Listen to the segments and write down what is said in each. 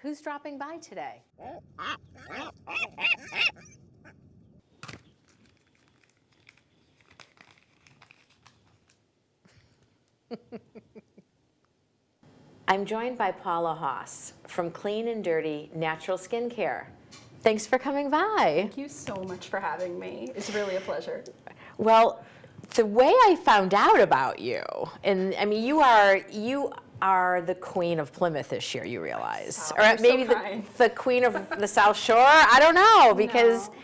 Who's dropping by today? I'm joined by Paula Haas from Clean and Dirty Natural Skincare. Thanks for coming by. Thank you so much for having me. It's really a pleasure. Well, the way I found out about you, and I mean, you are the queen of Plymouth this year, you realize. Wow, Or maybe so kind. the queen of the South Shore? I don't know, because No.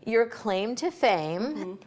your claim to fame,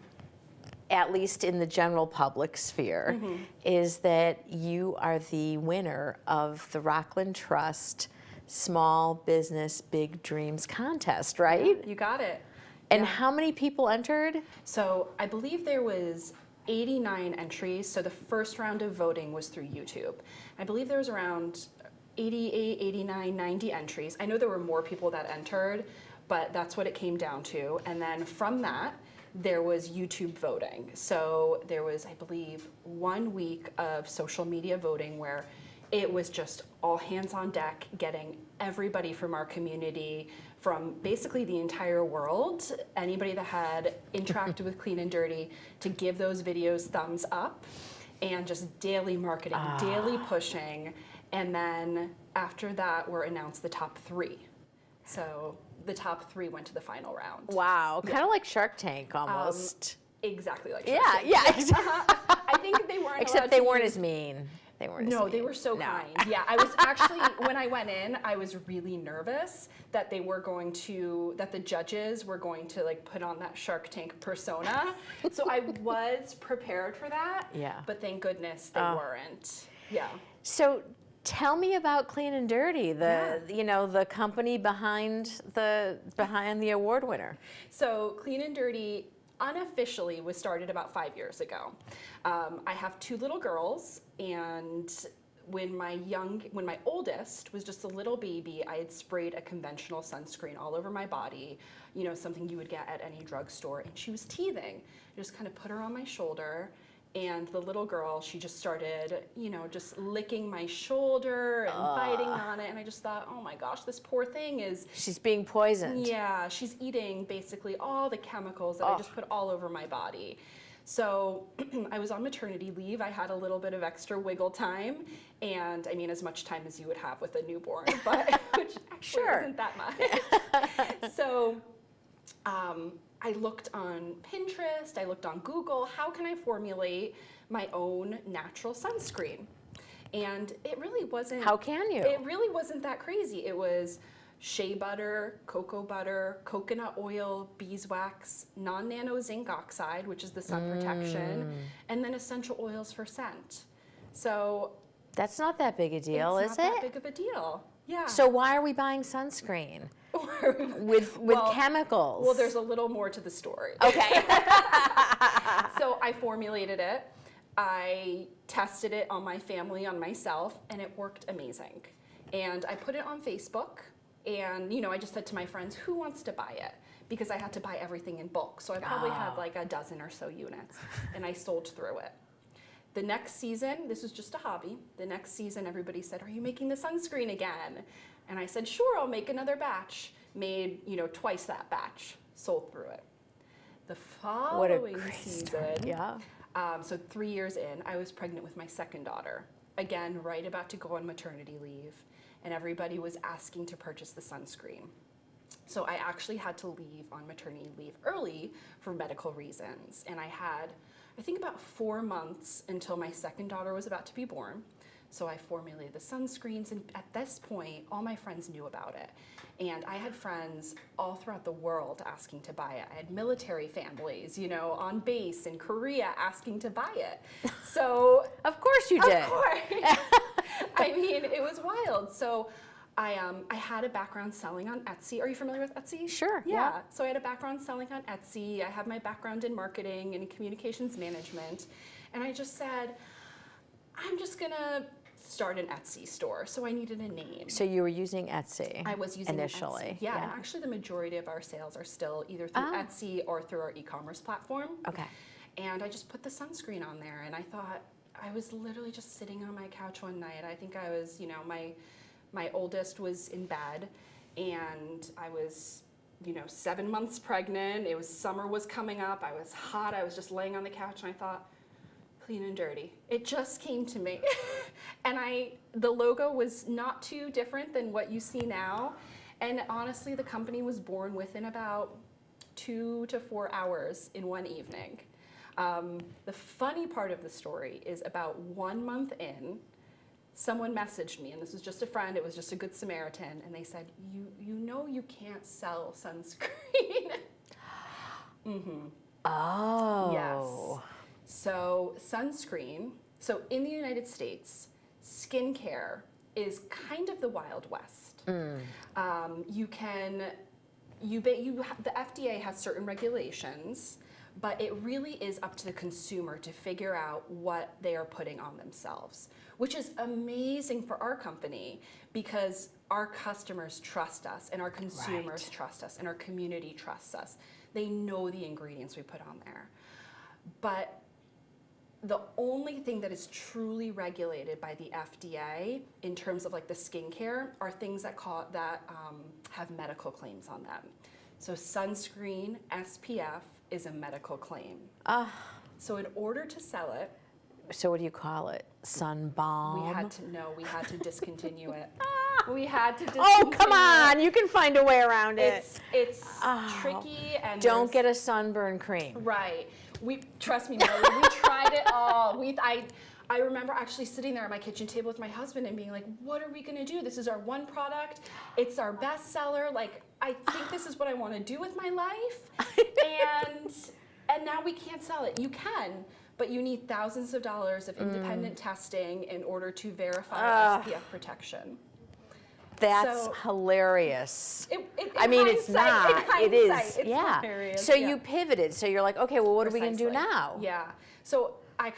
at least in the general public sphere, is that you are the winner of the Rockland Trust Small Business Big Dreams contest, right? You got it. And Yeah. how many people entered? So I believe there was 89 entries. So the first round of voting was through YouTube. I believe there was around 88, 89, 90 entries. I know there were more people that entered, but that's what it came down to. And then from that, there was YouTube voting. So there was, I believe, 1 week of social media voting where it was just all hands on deck, getting everybody from our community, from basically the entire world, anybody that had interacted with Clean and Dirty, to give those videos thumbs up, and just daily marketing, daily pushing. And then after that were announced the top 3. So the top 3 went to the final round. Wow, kind of like Shark Tank almost. Exactly like Yeah, Shark Tank. yeah, exactly. I think they weren't Except allowed they to weren't use- as mean. They weren't as No, mean. they were so No. kind. Yeah, I was actually, when I went in, I was really nervous that they were going to, that the judges were going to like put on that Shark Tank persona. So I was prepared for that. Yeah. But thank goodness they weren't. Yeah. So tell me about Clean and Dirty, the company behind the award winner. So Clean and Dirty unofficially was started about 5 years ago. I have 2 little girls, and when my oldest was just a little baby, I had sprayed a conventional sunscreen all over my body, something you would get at any drugstore, and she was teething. I just kind of put her on my shoulder, and the little girl, she just started, just licking my shoulder and biting on it, and I just thought, oh my gosh, this poor thing is... She's being poisoned. Yeah, she's eating basically all the chemicals that I just put all over my body. So I was on maternity leave. I had a little bit of extra wiggle time, and I mean, as much time as you would have with a newborn, but which actually isn't that much. So I looked on Pinterest, I looked on Google, how can I formulate my own natural sunscreen? And it really wasn't... How can you? It really wasn't that crazy. It was shea butter, cocoa butter, coconut oil, beeswax, non-nano zinc oxide, which is the sun protection, and then essential oils for scent. So That's not that big a deal, it's is not it? that big of a deal. Yeah. So why are we buying sunscreen with chemicals? Well, there's a little more to the story. Okay. So I formulated it. I tested it on my family, on myself, and it worked amazing. And I put it on Facebook, and I just said to my friends, who wants to buy it? Because I had to buy everything in bulk. So I probably had like a dozen or so units, and I sold through it. The next season, this was just a hobby. The next season, everybody said, are you making the sunscreen again? And I said, sure, I'll make another batch. Made, twice that batch, sold through it. The following season, Yeah. so 3 years in, I was pregnant with my second daughter. Again, right about to go on maternity leave, and everybody was asking to purchase the sunscreen. So I actually had to leave on maternity leave early for medical reasons, and I had, I think, about 4 months until my second daughter was about to be born. So I formulated the sunscreens, and at this point, all my friends knew about it. And I had friends all throughout the world asking to buy it. I had military families, on base in Korea asking to buy it. So Of course you did. of course. I mean, it was wild. So I had a background selling on Etsy. Are you familiar with Etsy? Sure, Yeah. yeah. So I had a background selling on Etsy. I have my background in marketing and communications management. And I just said, I'm just gonna start an Etsy store. So I needed a name. So you were using Etsy. I was using initially. Etsy. Yeah, and actually the majority of our sales are still either through Etsy or through our e-commerce platform. Okay. And I just put the sunscreen on there, and I thought, I was literally just sitting on my couch one night. I think I was, My oldest was in bed, and I was, 7 months pregnant. Summer was coming up. I was hot. I was just laying on the couch, and I thought, clean and dirty. It just came to me. And the logo was not too different than what you see now. And honestly, the company was born within about 2 to 4 hours in one evening. The funny part of the story is about 1 month in, someone messaged me, and this was just a friend, it was just a good Samaritan, and they said, you can't sell sunscreen. Mm-hmm. Oh. Yes. So sunscreen, so in the United States, skincare is kind of the Wild West. The FDA has certain regulations, but it really is up to the consumer to figure out what they are putting on themselves, which is amazing for our company because our customers trust us and our consumers trust us and our community trusts us. They know the ingredients we put on there. But the only thing that is truly regulated by the FDA in terms of like the skincare are things that have medical claims on them. So sunscreen, SPF is a medical claim. So in order to sell it, so what do you call it? Sun balm? we had to discontinue it. We had to discontinue Oh, come on, you can find a way around it. It's tricky and don't get a sunburn cream. Right. Trust me, Mary, we tried it all. I remember actually sitting there at my kitchen table with my husband and being like, what are we going to do? This is our one product. It's our best seller. Like, I think this is what I want to do with my life. And now we can't sell it. You can, but you need thousands of dollars of independent testing in order to verify SPF protection. That's hilarious. I mean, it's not. It is. It's hilarious. So you pivoted. So you're like, okay, well, what are we going to do now? Yeah. So I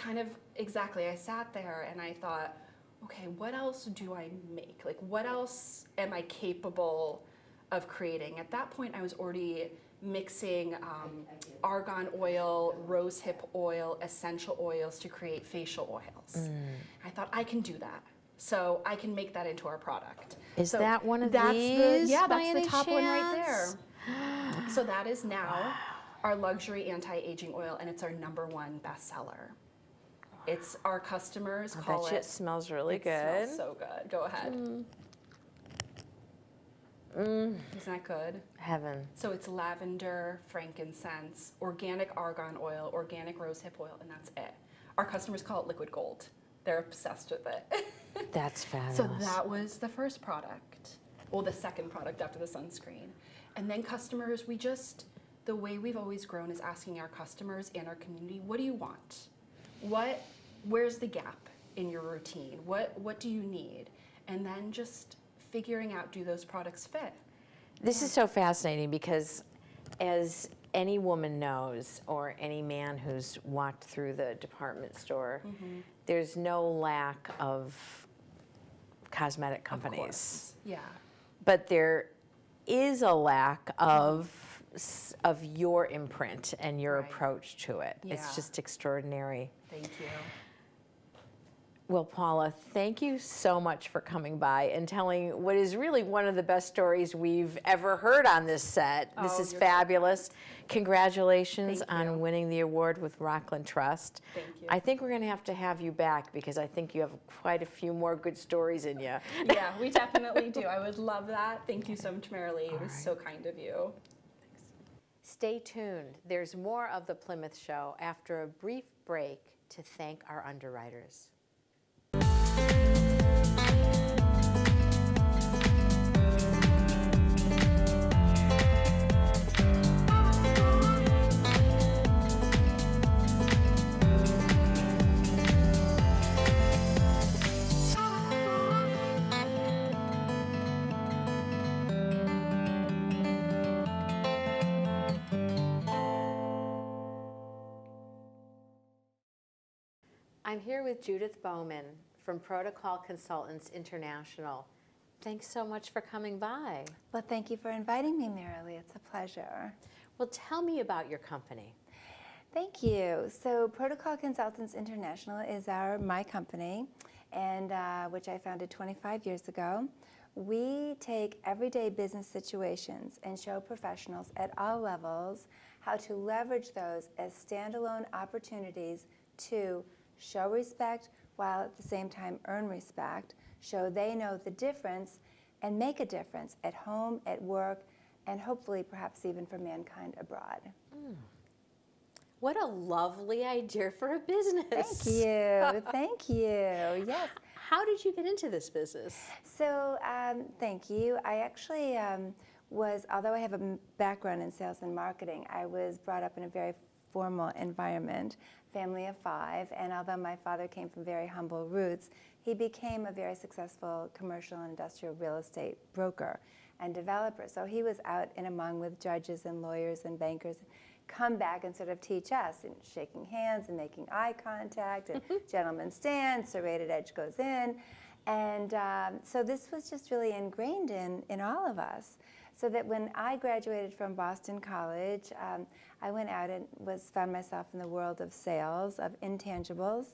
I sat there and I thought, okay, what else do I make? Like, what else am I capable of creating? At that point, I was already mixing argan oil, rosehip oil, essential oils to create facial oils. I thought I can do that. So I can make that into our product. Is that one of these? Yeah, by that's any the top one right chance? there. So that is now our luxury anti-aging oil, and it's our #1 bestseller. It's our customers call it. It smells really good. It smells so good. Go ahead. Isn't that good? Heaven. So it's lavender, frankincense, organic argan oil, organic rosehip oil, and that's it. Our customers call it liquid gold. They're obsessed with it. That's fabulous. So that was the first product. Well, the second product after the sunscreen. And then customers, the way we've always grown is asking our customers and our community, what do you want? Where's the gap in your routine? What do you need? And then just figuring out, do those products fit? This is so fascinating because as any woman knows, or any man who's walked through the department store, there's no lack of cosmetic companies. Of course. Yeah. But there is a lack of your imprint and your approach to it. Yeah. It's just extraordinary. Thank you. Well, Paula, thank you so much for coming by and telling what is really one of the best stories we've ever heard on this set. This is fabulous. Congratulations on winning the award with Rockland Trust. Thank you. I think we're going to have you back because I think you have quite a few more good stories in you. Yeah, we definitely do. I would love that. Thank you so much, Marilee. It was so kind of you. Stay tuned. There's more of The Plymouth Show after a brief break to thank our underwriters. I'm here with Judith Bowman from Protocol Consultants International. Thanks so much for coming by. Well, thank you for inviting me, Marilee. It's a pleasure. Well, tell me about your company. Thank you. So Protocol Consultants International is my company, and which I founded 25 years ago. we take everyday business situations and show professionals at all levels how to leverage those as standalone opportunities to show respect while at the same time earn respect, show they know the difference, and make a difference at home, at work, and hopefully perhaps even for mankind abroad. What a lovely idea for a business. Thank you. Thank you. Yes. How did you get into this business? So, thank you. I actually although I have a background in sales and marketing, I was brought up in a very formal environment, family of 5, and although my father came from very humble roots, he became a very successful commercial and industrial real estate broker and developer. So he was out and among with judges and lawyers and bankers, come back and sort of teach us, and shaking hands and making eye contact, and gentlemen stand, serrated edge goes in. And so this was just really ingrained in all of us. So that when I graduated from Boston College, I went out and found myself in the world of sales, of intangibles,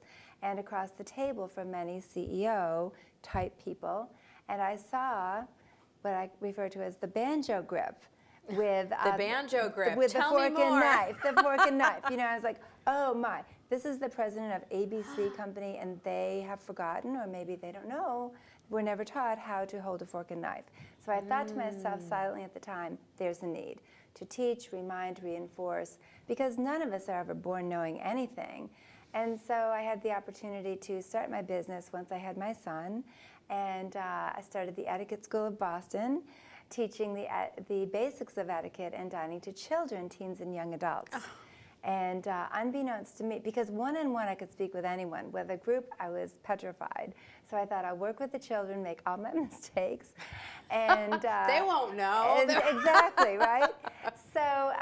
and across the table from many CEO type people. And I saw what I refer to as the banjo grip. With The banjo grip. with Tell the fork me more. and knife, the fork and knife. You know, I was like, oh my, this is the president of ABC company, and they have forgotten, or maybe they don't know, we're never taught how to hold a fork and knife. So I thought to myself silently at the time, there's a need to teach, remind, reinforce, because none of us are ever born knowing anything. And so I had the opportunity to start my business once I had my son, and I started the Etiquette School of Boston, teaching the basics of etiquette and dining to children, teens, and young adults. Oh. And unbeknownst to me, because one-on-one I could speak with anyone, with a group I was petrified. So I thought I'll work with the children, make all my mistakes, and they won't know. Exactly, right? So,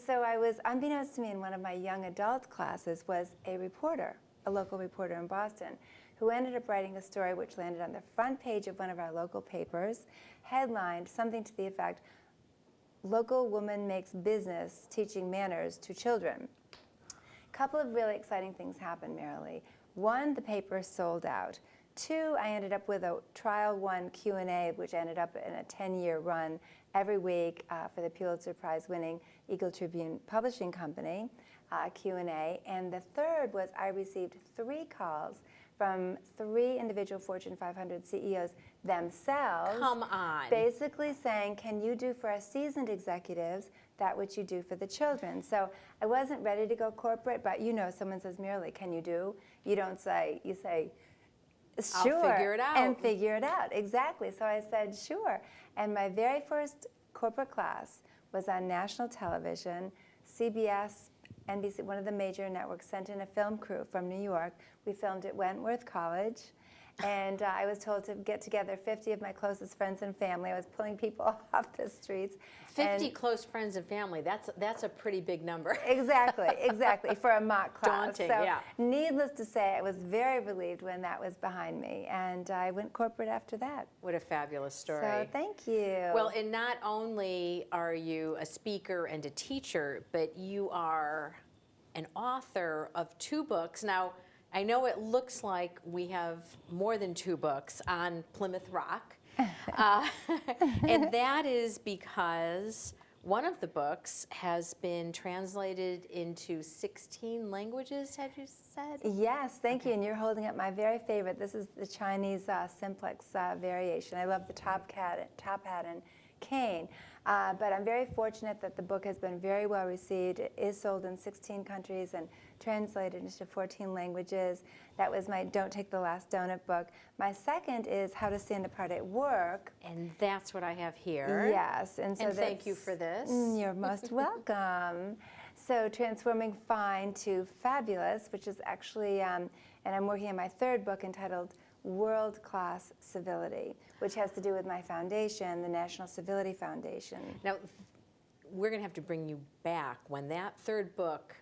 so I was, unbeknownst to me, in one of my young adult classes was a reporter, a local reporter in Boston, who ended up writing a story which landed on the front page of one of our local papers, headlined something to the effect, "Local woman makes business teaching manners to children." A couple of really exciting things happened, Marilee. One, the paper sold out. Two, I ended up with a trial one Q&A, which ended up in a 10-year run every week for the Pulitzer Prize winning Eagle Tribune Publishing Company, Q&A. And the third was I received 3 calls from 3 individual Fortune 500 CEOs themselves. Come on. Basically saying, can you do for us seasoned executives that which you do for the children? So I wasn't ready to go corporate, but you know, someone says, Marilee, can you do? You don't say, you say, sure. I'll figure it out. And figure it out, exactly. So I said, sure. And my very first corporate class was on national television. CBS, NBC, one of the major networks, sent in a film crew from New York. We filmed at Wentworth College, and I was told to get together 50 of my closest friends and family. I was pulling people off the streets. 50 close friends and family, that's a pretty big number. Exactly, exactly, for a mock class. Daunting, so, yeah. Needless to say, I was very relieved when that was behind me, and I went corporate after that. What a fabulous story. So thank you. Well, and not only are you a speaker and a teacher, but you are an author of 2 books. Now, I know it looks like we have more than 2 books on Plymouth Rock, and that is because one of the books has been translated into 16 languages, had you said? Yes, thank you. And you're holding up my very favorite. This is the Chinese simplex variation. I love the top hat and cane. But I'm very fortunate that the book has been very well received. It is sold in 16 countries and translated into 14 languages. That was my Don't Take the Last Donut book. My second is How to Stand Apart at Work. And that's what I have here. Yes. And so thank you for this. You're most welcome. So transforming fine to fabulous, which is actually, and I'm working on my 3rd book entitled World-Class Civility, which has to do with my foundation, the National Civility Foundation. Now, we're going to have to bring you back. When that 3rd book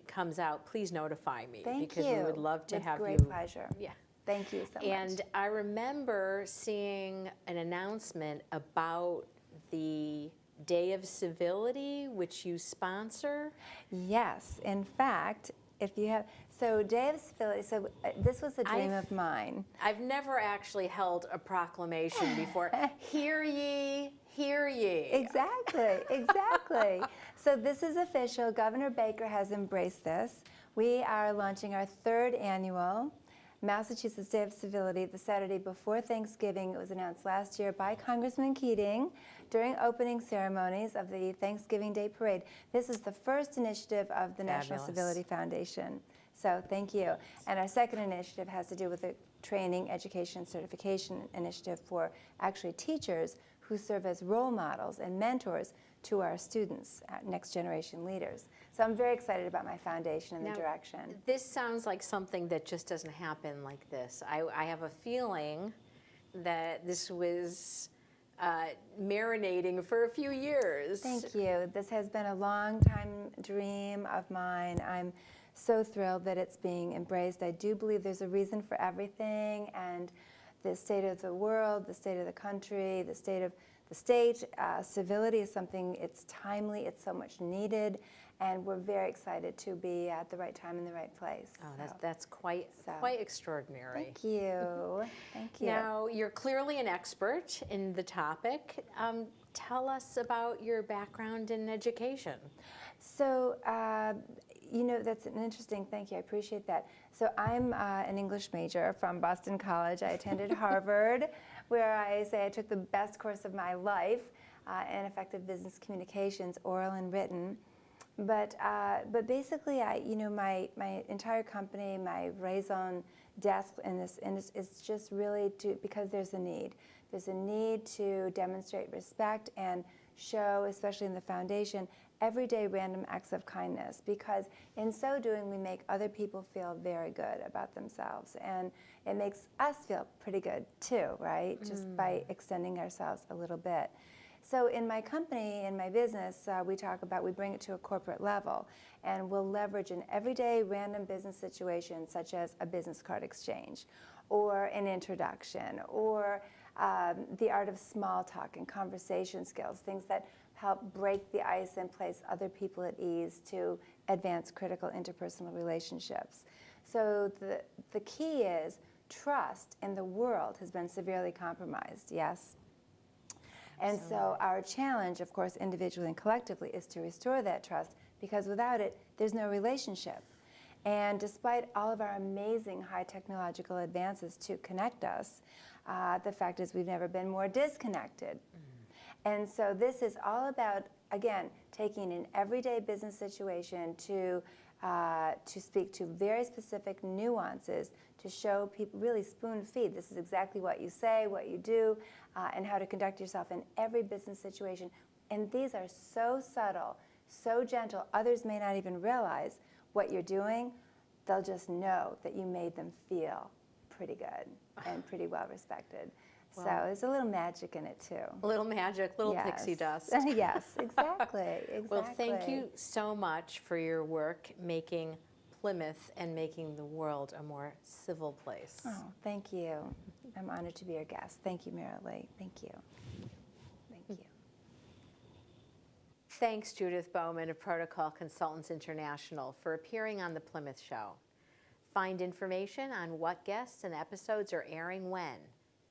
comes out, please notify me. Thank because you. we would love to With have great you. pleasure. Yeah. Thank you so much. And I remember seeing an announcement about the Day of Civility, which you sponsor. Yes, in fact, if you have, So Day of Civility, so this was a dream of mine. I've never actually held a proclamation before. Hear ye, hear ye. Exactly, exactly. So this is official. Governor Baker has embraced this. We are launching our 3rd annual Massachusetts Day of Civility the Saturday before Thanksgiving. It was announced last year by Congressman Keating during opening ceremonies of the Thanksgiving Day Parade. This is the first initiative of the National Civility Foundation. So thank you. And our 2nd initiative has to do with the training, education, certification initiative for actually teachers who serve as role models and mentors to our students, next generation leaders. So I'm very excited about my foundation and the direction. This sounds like something that just doesn't happen like this. I have a feeling that this was marinating for a few years. Thank you. This has been a long time dream of mine. I'm so thrilled that it's being embraced. I do believe there's a reason for everything, and the state of the world, the state of the country, the state of the state, civility is something, it's timely, it's so much needed, and we're very excited to be at the right time in the right place. Oh, that's quite extraordinary. Thank you. Thank you. Now, you're clearly an expert in the topic. Tell us about your background in education. So, you know, that's an interesting, thank you, I appreciate that. So I'm an English major from Boston College. I attended Harvard, where I say I took the best course of my life in effective business communications, oral and written. But basically, my entire company, my raison d'etre in this is just really because there's a need. There's a need to demonstrate respect and show, especially in the foundation, everyday random acts of kindness, because in so doing we make other people feel very good about themselves, and it makes us feel pretty good too, right? Just by extending ourselves a little bit. So in my company, in my business, we bring it to a corporate level, and we'll leverage an everyday random business situation such as a business card exchange or an introduction or the art of small talk and conversation skills, things that help break the ice and place other people at ease to advance critical interpersonal relationships. So the key is trust in the world has been severely compromised, yes? And so our challenge, of course, individually and collectively, is to restore that trust, because without it, there's no relationship. And despite all of our amazing high technological advances to connect us, the fact is we've never been more disconnected. And so this is all about, again, taking an everyday business situation to speak to very specific nuances, to show people, really spoon feed. This is exactly what you say, what you do, and how to conduct yourself in every business situation. And these are so subtle, so gentle, others may not even realize what you're doing. They'll just know that you made them feel pretty good and pretty well respected. So there's a little magic in it too. A little magic, little pixie dust. Yes, exactly, exactly. Well, thank you so much for your work making Plymouth and making the world a more civil place. Oh, thank you. I'm honored to be your guest. Thank you, Marilee. Thank you. Thank you. Thanks, Judith Bowman of Protocol Consultants International, for appearing on The Plymouth Show. Find information on what guests and episodes are airing when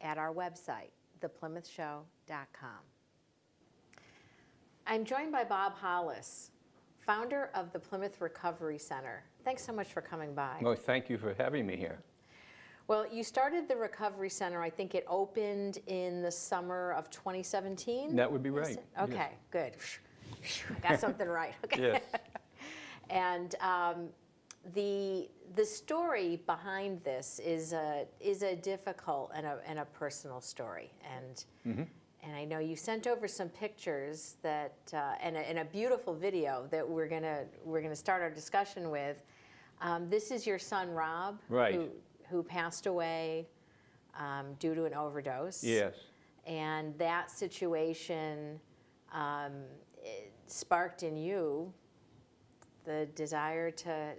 at our website, theplymouthshow.com. I'm joined by Bob Hollis, founder of the Plymouth Recovery Center. Thanks so much for coming by. Oh, thank you for having me here. Well, you started the Recovery Center, I think it opened in the summer of 2017? That would be right. Okay, yes. Good. I got something right. Okay. Yes. And the story behind this is a difficult and a personal story, and I know you sent over some pictures that and a beautiful video that we're gonna start our discussion with. This is your son Rob, Right. who passed away due to an overdose. Yes. And that situation it sparked in you the desire to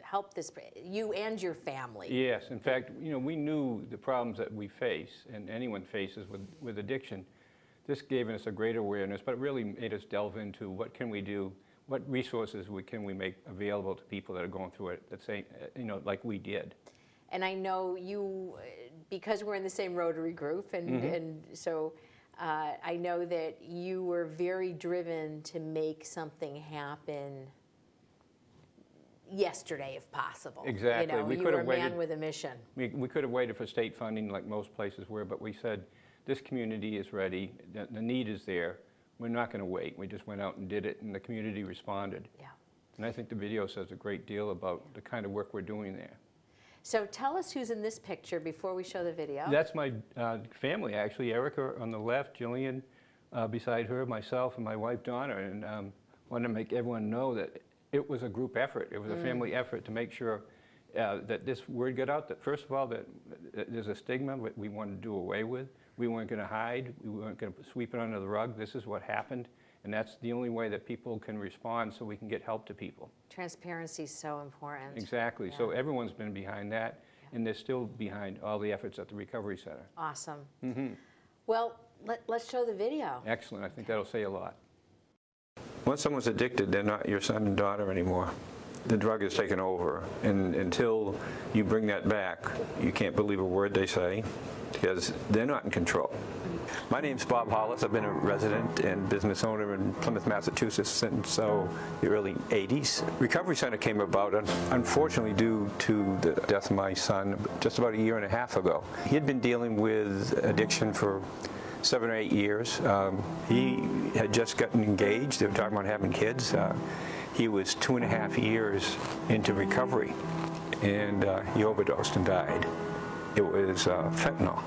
help you and your family. Yes. In fact, we knew the problems that we face and anyone faces with addiction. This gave us a great awareness, but it really made us delve into what can we do what resources can we make available to people that are going through it, that say, like we did. And I know you, because we're in the same Rotary group, and so I know that you were very driven to make something happen yesterday, if possible. Exactly. You know, you were a man with a mission. We could have waited for state funding like most places were, but we said, this community is ready, the need is there, we're not going to wait. We just went out and did it, and the community responded. Yeah. And I think the video says a great deal about the kind of work we're doing there. So tell us who's in this picture before we show the video. That's my family, actually. Erica on the left, Jillian beside her, myself, and my wife, Donna. And wanted to make everyone know that it was a group effort. It was a family effort to make sure that this word got out, that first of all, that there's a stigma that we wanted to do away with. We weren't going to hide. We weren't going to sweep it under the rug. This is what happened. And that's the only way that people can respond so we can get help to people. Transparency is so important. Exactly. Yeah. So everyone's been behind that, and they're still behind all the efforts at the Recovery Center. Awesome. Well, let's show the video. Excellent. I think that'll say a lot. Once someone's addicted, they're not your son and daughter anymore. The drug is taken over, and until you bring that back, you can't believe a word they say because they're not in control. My name's Bob Hollis. I've been a resident and business owner in Plymouth, Massachusetts since the early 80s. Recovery Center came about, unfortunately, due to the death of my son just about a year and a half ago. He had been dealing with addiction for 7 or 8 years. He had just gotten engaged. They were talking about having kids. He was 2.5 years into recovery, and he overdosed and died. It was fentanyl.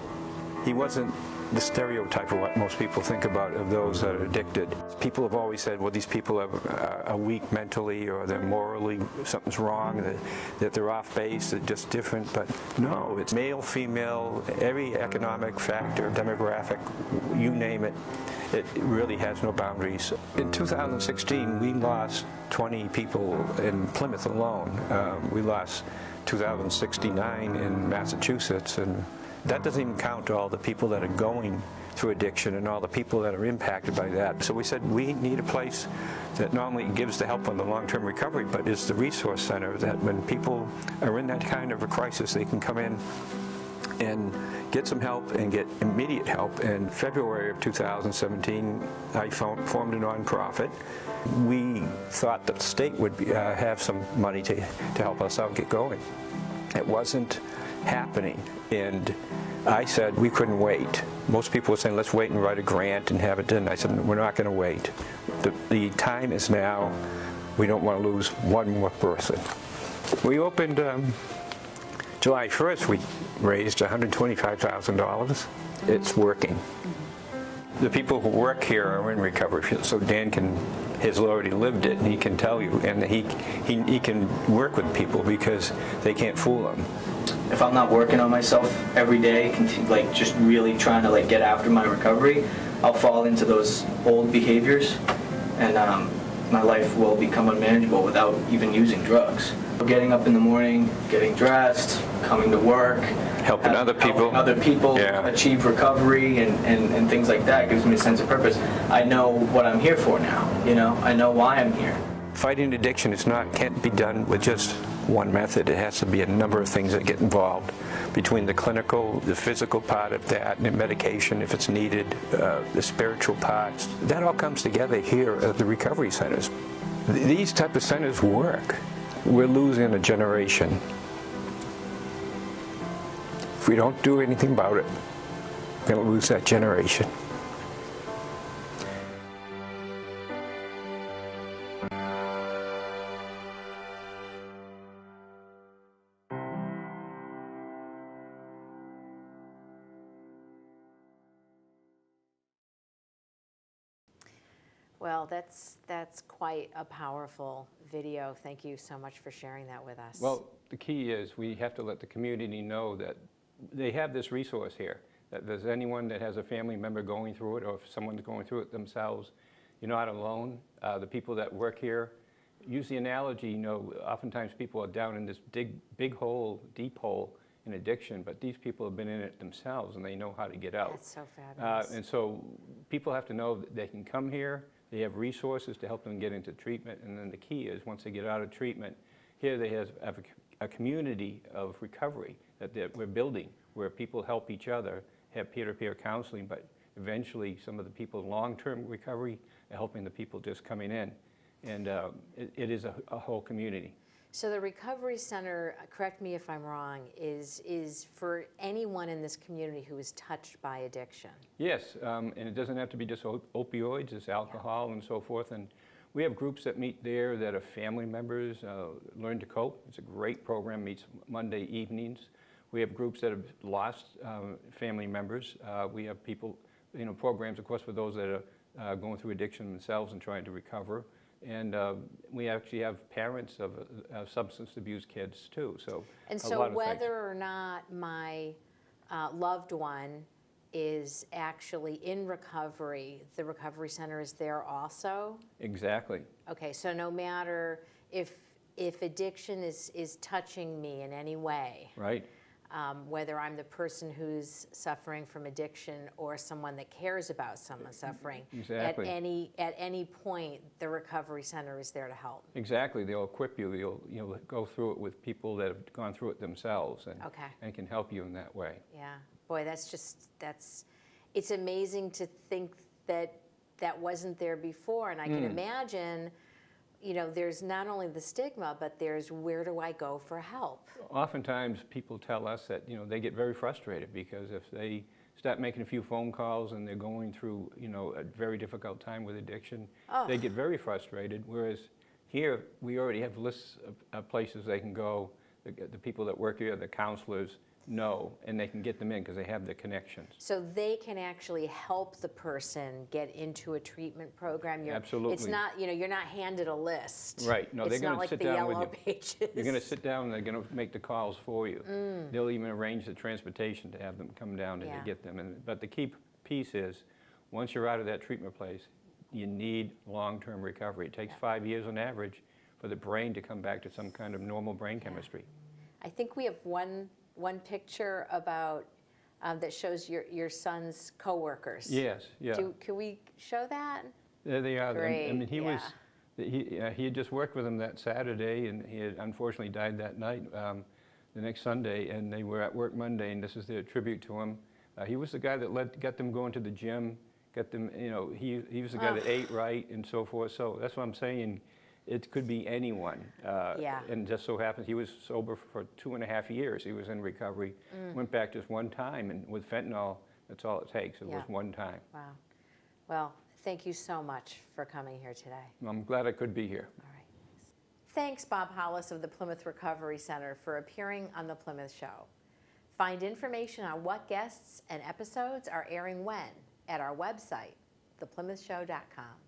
He wasn't the stereotype of what most people think about of those that are addicted. People have always said, well, these people are weak mentally, or they're morally, something's wrong, that they're off base, they're just different. But no, it's male, female, every economic factor, demographic, you name it, it really has no boundaries. In 2016, we lost 20 people in Plymouth alone. We lost 2,069 in Massachusetts, and that doesn't even count all the people that are going through addiction and all the people that are impacted by that. So we said we need a place that not only gives the help on the long-term recovery, but is the resource center that when people are in that kind of a crisis, they can come in and get some help and get immediate help. In February of 2017, I formed a nonprofit. We thought that the state would have some money to help us out get going. It wasn't happening, and I said we couldn't wait. Most people were saying, let's wait and write a grant and have it done. I said, we're not going to wait. The time is now. We don't want to lose one more person. We opened July 1st. We raised $125,000. It's working. The people who work here are in recovery, so Dan has already lived it, and he can tell you, and he can work with people because they can't fool him. If I'm not working on myself every day, like just really trying to like get after my recovery, I'll fall into those old behaviors, and my life will become unmanageable without even using drugs. Getting up in the morning, getting dressed, coming to work, helping other people yeah, achieve recovery and things like that gives me a sense of purpose. I know what I'm here for now, you know, I know why I'm here. Fighting addiction can't be done with just one method. It has to be a number of things that get involved between the clinical, the physical part of that, and the medication if it's needed, the spiritual parts. That all comes together here at the recovery centers. These type of centers work. We're losing a generation. If we don't do anything about it, we're going to lose that generation. Well, that's quite a powerful video. Thank you so much for sharing that with us. Well, the key is we have to let the community know that they have this resource here, that if there's anyone that has a family member going through it, or if someone's going through it themselves, you're not alone. The people that work here, use the analogy, you know, oftentimes people are down in this big hole, deep hole in addiction, but these people have been in it themselves and they know how to get out. That's so fabulous. And so people have to know that they can come here, They have resources to help them get into treatment, and then the key is once they get out of treatment, here they have a community of recovery that we're building, where people help each other, have peer-to-peer counseling, but eventually some of the people in long-term recovery are helping the people just coming in. And it is a whole community. So the Recovery Center, correct me if I'm wrong, is for anyone in this community who is touched by addiction. Yes, and it doesn't have to be just opioids, it's alcohol and so forth. And we have groups that meet there that are family members, Learn to Cope. It's a great program, meets Monday evenings. We have groups that have lost family members. We have people, programs, of course, for those that are going through addiction themselves and trying to recover. And we actually have parents of substance abuse kids too, so And a so lot of whether things. or not my loved one is actually in recovery, the Recovery Center is there also? Exactly. Okay, so no matter if addiction is touching me in any way, Right. whether I'm the person who's suffering from addiction or someone that cares about someone suffering, Exactly. at any point, the Recovery Center is there to help. Exactly. They'll equip you. You'll go through it with people that have gone through it themselves and, Okay. and can help you in that way. Yeah, boy, it's amazing to think that that wasn't there before, and I can imagine, there's not only the stigma, but there's where do I go for help? Oftentimes, people tell us that they get very frustrated because if they start making a few phone calls and they're going through a very difficult time with addiction, they get very frustrated. Whereas here, we already have lists of places they can go. The people that work here, the counselors, know, and they can get them in because they have the connections. So they can actually help the person get into a treatment program. Absolutely. It's not, you're not handed a list. Right. No, It's they're not going to like sit the down with yellow you. pages. You're going to sit down and they're going to make the calls for you. They'll even arrange the transportation to have them come down and Yeah. to get them. But the key piece is, once you're out of that treatment place, you need long-term recovery. It takes 5 years on average for the brain to come back to some kind of normal brain chemistry. I think we have one picture about that shows your son's coworkers. Yes, yeah. Can we show that? There they are. Great, I mean, he had just worked with them that Saturday, and he had unfortunately died that night, the next Sunday, and they were at work Monday, and this is their tribute to him. He was the guy that got them going to the gym, got them, he was the guy that ate right and so forth. So that's what I'm saying. It could be anyone. Yeah. And just so happens he was sober for 2.5 years. He was in recovery, went back just one time, and with fentanyl, that's all it takes. It was Yeah. one time. Wow. Well, thank you so much for coming here today. I'm glad I could be here. All right. Thanks, Bob Hollis of the Plymouth Recovery Center, for appearing on The Plymouth Show. Find information on what guests and episodes are airing when at our website, theplymouthshow.com.